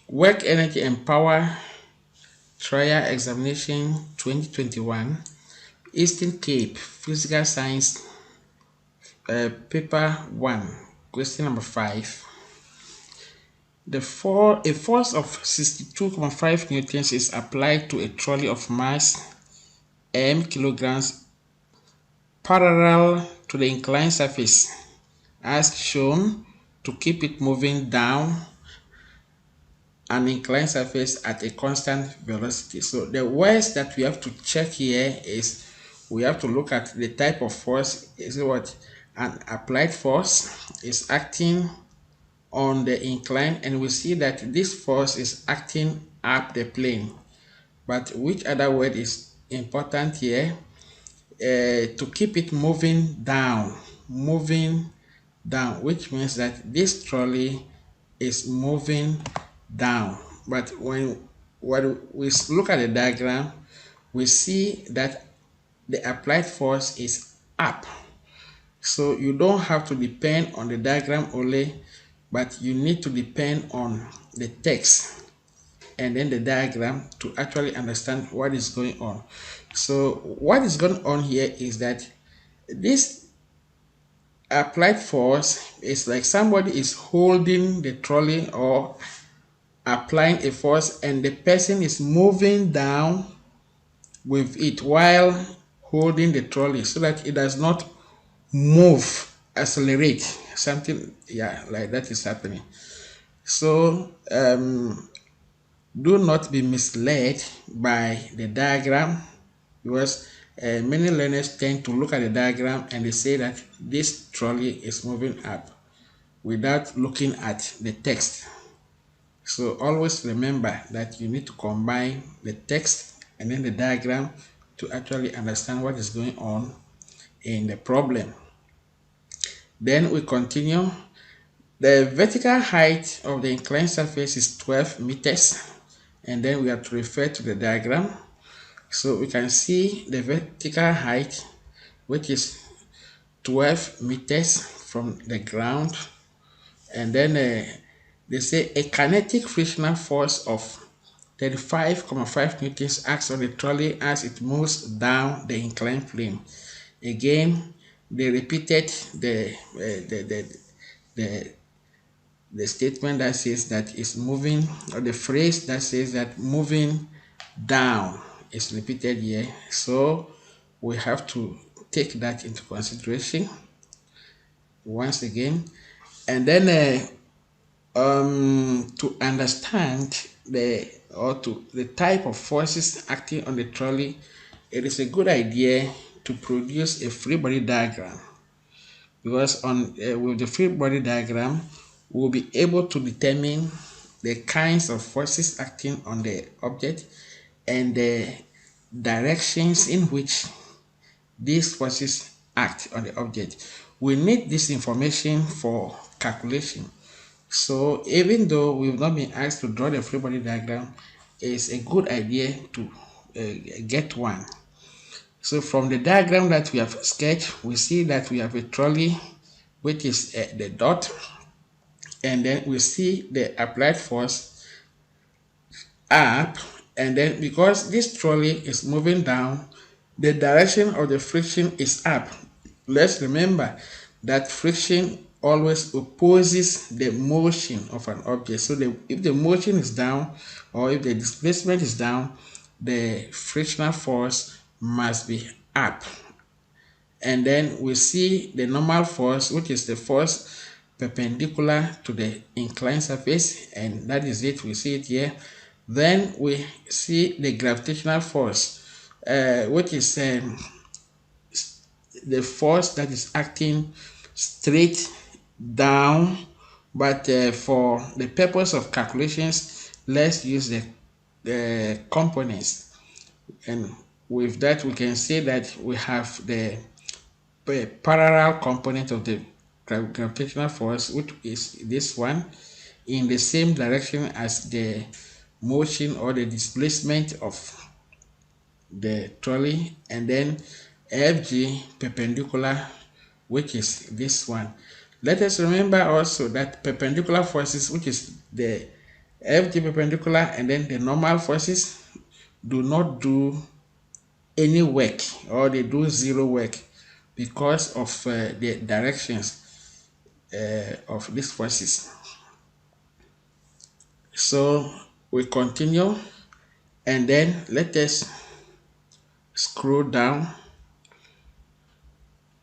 Work Energy and Power Trial Examination 2021, Eastern Cape, Physical Science, Paper 1, question number 5. A force of 62.5 newtons is applied to a trolley of mass m kilograms parallel to the inclined surface as shown to keep it moving down an inclined surface at a constant velocity. So the words that we have to check here is we have to look at the type of force. Is what an applied force is acting on the incline, and we see that this force is acting up the plane. But which other word is important here? To keep it moving down, which means that this trolley is moving down. But when we look at the diagram, we see that the applied force is up. So you don't have to depend on the diagram only, but you need to depend on the text and then the diagram to actually understand what is going on. So what is going on here is that this applied force is like somebody is holding the trolley or applying a force, and the person is moving down with it while holding the trolley so that it does not move, accelerate, something like that is happening. So do not be misled by the diagram, because many learners tend to look at the diagram and they say that this trolley is moving up without looking at the text. So always remember that you need to combine the text and then the diagram to actually understand what is going on in the problem. Then we continue. The vertical height of the inclined surface is 12 meters, and then we have to refer to the diagram. So we can see the vertical height, which is 12 meters from the ground, and then they say a kinetic frictional force of 35.5 newtons acts on the trolley as it moves down the inclined plane. Again, they repeated the statement that says that it's moving, or the phrase that says that moving down is repeated here. So we have to take that into consideration once again. And then to understand the type of forces acting on the trolley, it is a good idea to produce a free body diagram, because with the free body diagram we'll be able to determine the kinds of forces acting on the object and the directions in which these forces act on the object. We need this information for calculation. So even though we've not been asked to draw the free body diagram, it's a good idea to get one. So from the diagram that we have sketched, we see that we have a trolley, which is the dot, and then we see the applied force up, and then because this trolley is moving down, the direction of the friction is up. Let's remember that friction always opposes the motion of an object. So if the motion is down, or if the displacement is down, the frictional force must be up. And then we see the normal force, which is the force perpendicular to the inclined surface, and that is it. We see it here. Then we see the gravitational force, which is the force that is acting straight down, but for the purpose of calculations, let's use the components, and with that we can say that we have the parallel component of the gravitational force, which is this one, in the same direction as the motion or the displacement of the trolley, and then Fg perpendicular, which is this one. Let us remember also that perpendicular forces, which is the FG perpendicular and then the normal forces do not do any work, or they do zero work because of the directions of these forces. So we continue, and then let us scroll down.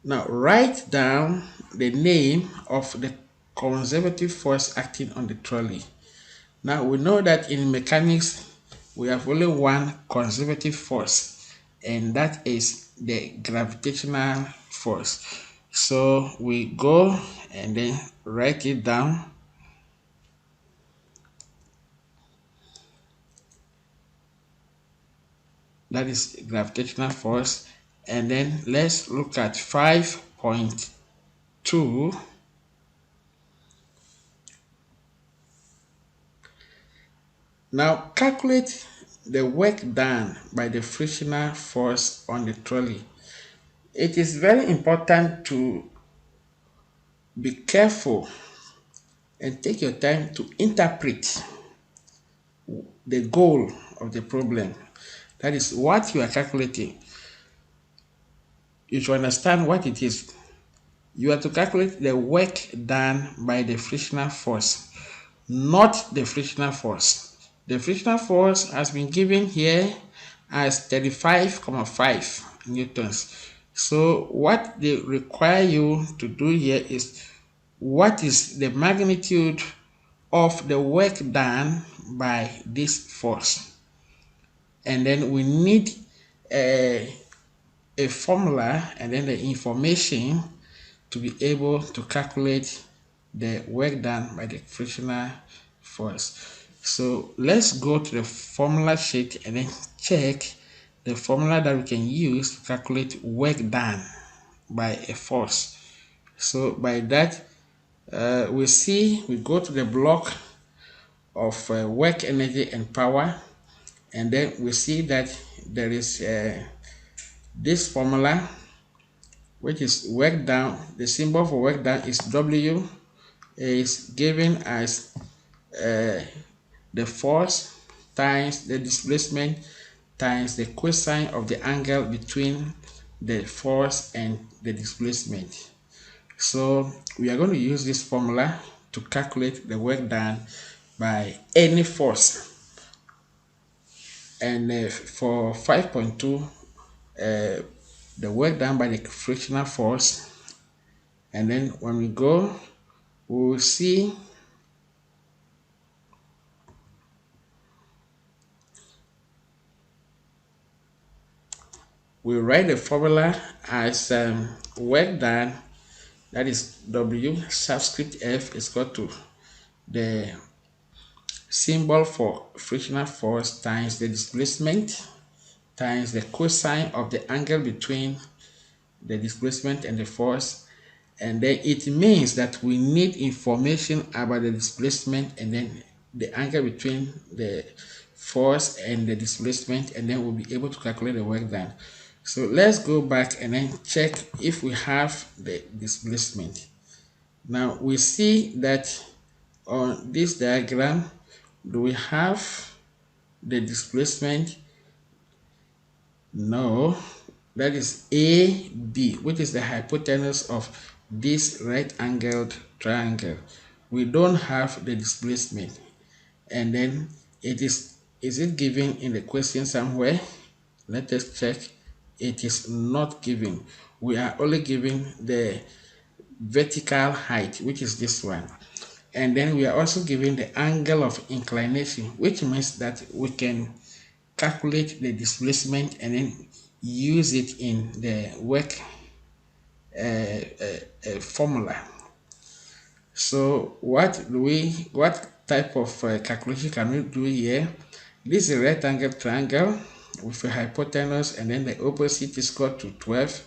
Now write down the name of the conservative force acting on the trolley. Now we know that in mechanics we have only one conservative force, and that is the gravitational force. So we go and then write it down. That is gravitational force. And then let's look at 5.2. Now calculate the work done by the frictional force on the trolley. It is very important to be careful and take your time to interpret the goal of the problem. That is what you are calculating. You should understand what it is. You are to calculate the work done by the frictional force, not the frictional force. The frictional force has been given here as 35,5 newtons. So what they require you to do here is, what is the magnitude of the work done by this force? And then we need a formula and then the information to be able to calculate the work done by the frictional force. So let's go to the formula sheet and then check the formula that we can use to calculate work done by a force. So by that, we go to the block of work, energy, and power, and then we see that there is this formula, which is work done. The symbol for work done is W, is given as the force times the displacement times the cosine of the angle between the force and the displacement. So we are going to use this formula to calculate the work done by any force. And for 5.2, the work done by the frictional force, and then when we go, we will see we write the formula as work done, that is W subscript F is equal to the symbol for frictional force times the displacement times the cosine of the angle between the displacement and the force. And then it means that we need information about the displacement and then the angle between the force and the displacement, and then we'll be able to calculate the work done. So let's go back and then check if we have the displacement. Now we see that on this diagram, do we have the displacement? No, that is AB, which is the hypotenuse of this right-angled triangle. We don't have the displacement. And then is it given in the question somewhere? Let us check. It is not given. We are only given the vertical height, which is this one. And then we are also given the angle of inclination, which means that we can calculate the displacement and then use it in the work formula. So what type of calculation can we do here? This is a right angle triangle with a hypotenuse, and then the opposite is equal to 12.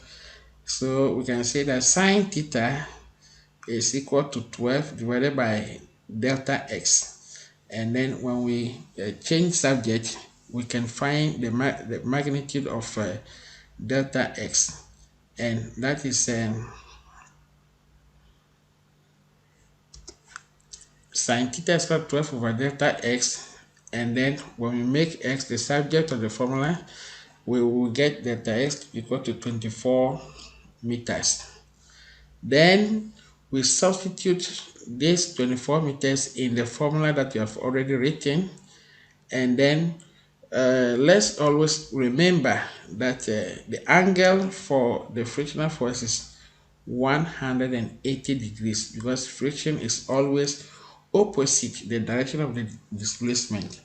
So we can say that sine theta is equal to 12 divided by delta x. And then when we change subject, we can find the magnitude of delta x, and that is sine theta squared 12 over delta x, and then when we make x the subject of the formula, we will get delta x equal to 24 meters. Then we substitute this 24 meters in the formula that we have already written, and then let's always remember that the angle for the frictional force is 180 degrees, because friction is always opposite the direction of the displacement.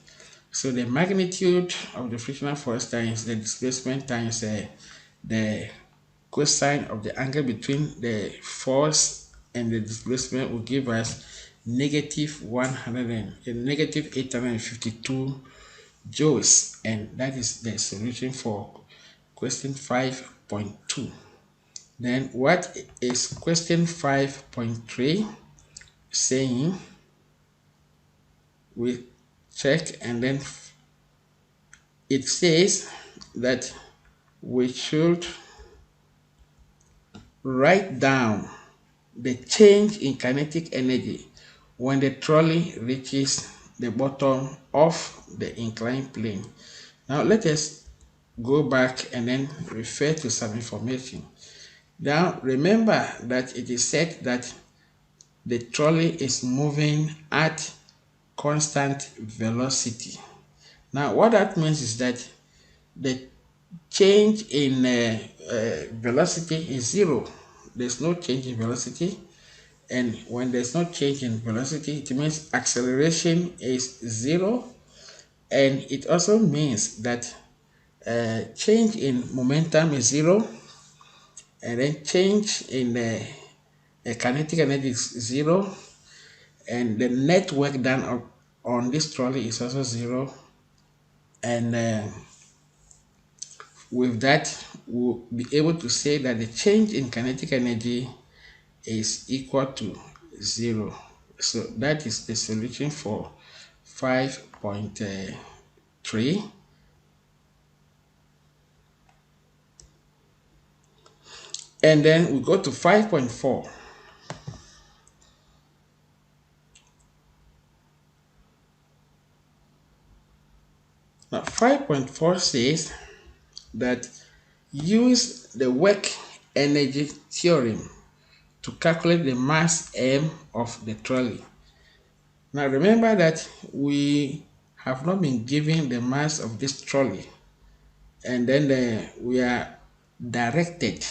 So the magnitude of the frictional force times the displacement times the cosine of the angle between the force and the displacement will give us negative 852 joules, and that is the solution for question 5.2. Then what is question 5.3 saying? We check, and then it says that we should write down the change in kinetic energy when the trolley reaches the bottom of the inclined plane. Now let us go back and then refer to some information. Now remember that it is said that the trolley is moving at constant velocity. Now what that means is that the change in velocity is zero. There's no change in velocity, and when there's no change in velocity, it means acceleration is zero, and it also means that change in momentum is zero, and then change in kinetic energy is zero, and the net work done on this trolley is also zero, and with that we'll be able to say that the change in kinetic energy is equal to zero. So that is the solution for 5.3. And then we go to 5.4. Now 5.4 says that use the work energy theorem to calculate the mass m of the trolley. Now remember that we have not been given the mass of this trolley, and then we are directed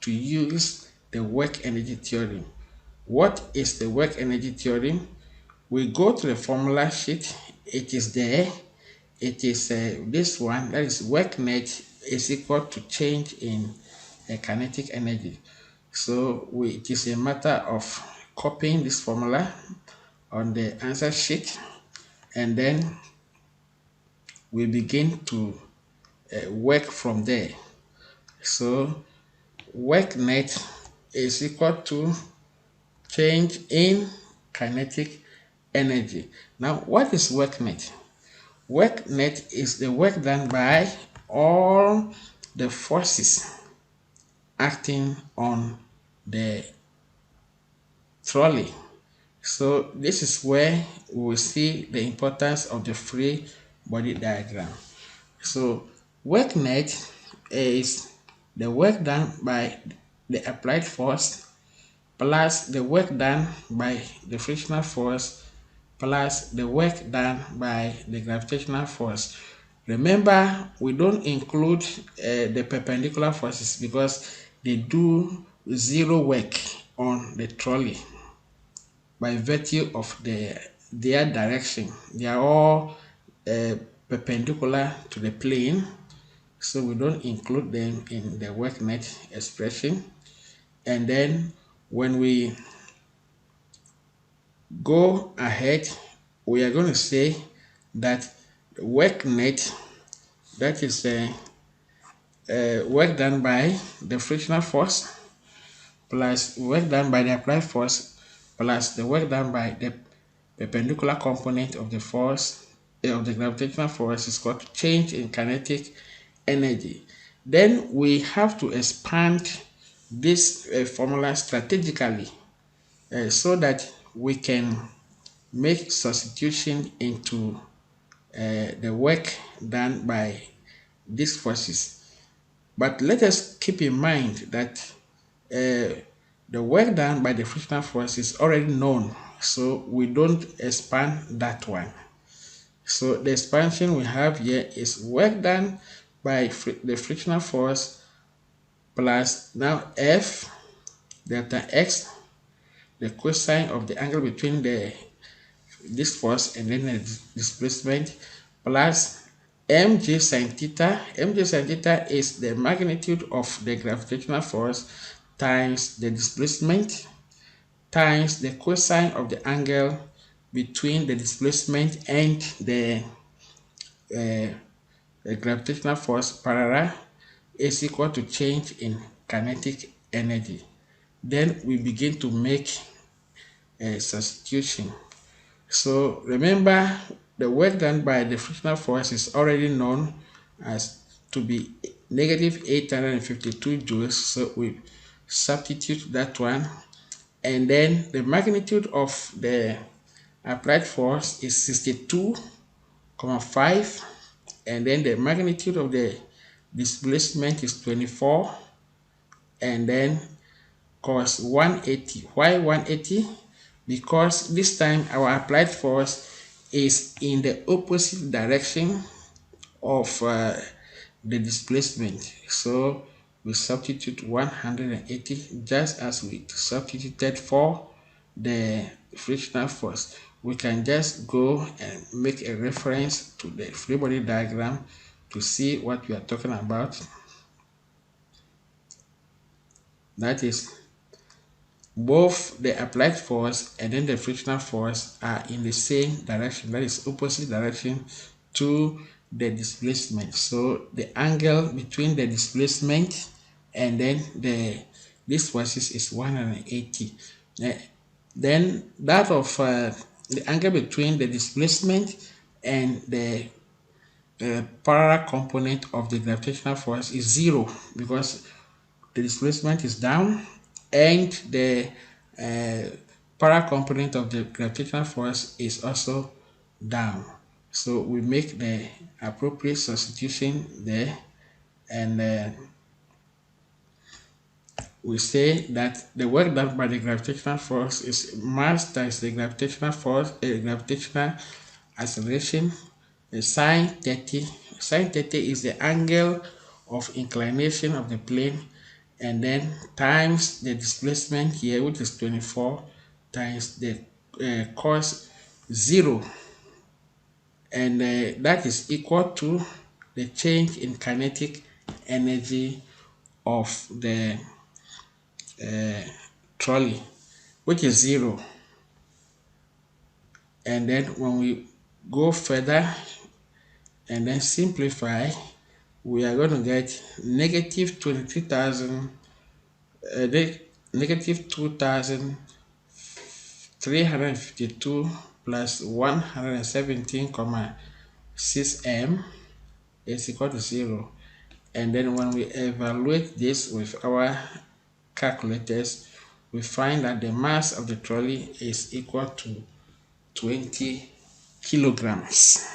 to use the work energy theorem. What is the work energy theorem? We go to the formula sheet. It is there. It is this one, that is work net is equal to change in kinetic energy. So it is a matter of copying this formula on the answer sheet, and then we begin to work from there. So work net is equal to change in kinetic energy. Now what is work net? Work net is the work done by all the forces acting on the trolley. So this is where we will see the importance of the free body diagram. So work net is the work done by the applied force plus the work done by the frictional force plus the work done by the gravitational force. Remember, we don't include the perpendicular forces because they do zero work on the trolley by virtue of their direction. They are all perpendicular to the plane, so we don't include them in the work net expression. And then when we go ahead, we are going to say that work net, that is work done by the frictional force plus work done by the applied force plus the work done by the perpendicular component of the force of the gravitational force is called change in kinetic energy. Then we have to expand this formula strategically so that we can make substitution into the work done by these forces. But let us keep in mind that the work done by the frictional force is already known, so we don't expand that one. So the expansion we have here is work done by the frictional force plus now F delta x, the cosine of the angle between this force and then the displacement, plus mg sin theta. Mg sin theta is the magnitude of the gravitational force times the displacement times the cosine of the angle between the displacement and the gravitational force parallel is equal to change in kinetic energy. Then we begin to make a substitution. So remember, the work done by the frictional force is already known as to be negative 852 joules. So we substitute that one, and then the magnitude of the applied force is 62,5, and then the magnitude of the displacement is 24, and then cos 180. Why 180? Because this time our applied force is in the opposite direction of the displacement. So we substitute 180 just as we substituted for the frictional force. We can just go and make a reference to the free body diagram to see what we are talking about. That is, both the applied force and then the frictional force are in the same direction, that is opposite direction to the displacement. So the angle between the displacement and then these forces is 180. Then that of the angle between the displacement and the parallel component of the gravitational force is 0, because the displacement is down and the parallel component of the gravitational force is also down. So we make the appropriate substitution there, and we say that the work done by the gravitational force is mass times the gravitational force, gravitational acceleration, sine 30. Sine 30 is the angle of inclination of the plane, and then times the displacement here, which is 24, times the cos 0, and that is equal to the change in kinetic energy of the trolley, which is 0. And then when we go further and then simplify, we are going to get negative 23,000, negative 2,352 plus 117,6 m is equal to 0. And then when we evaluate this with our calculators, we find that the mass of the trolley is equal to 20 kilograms.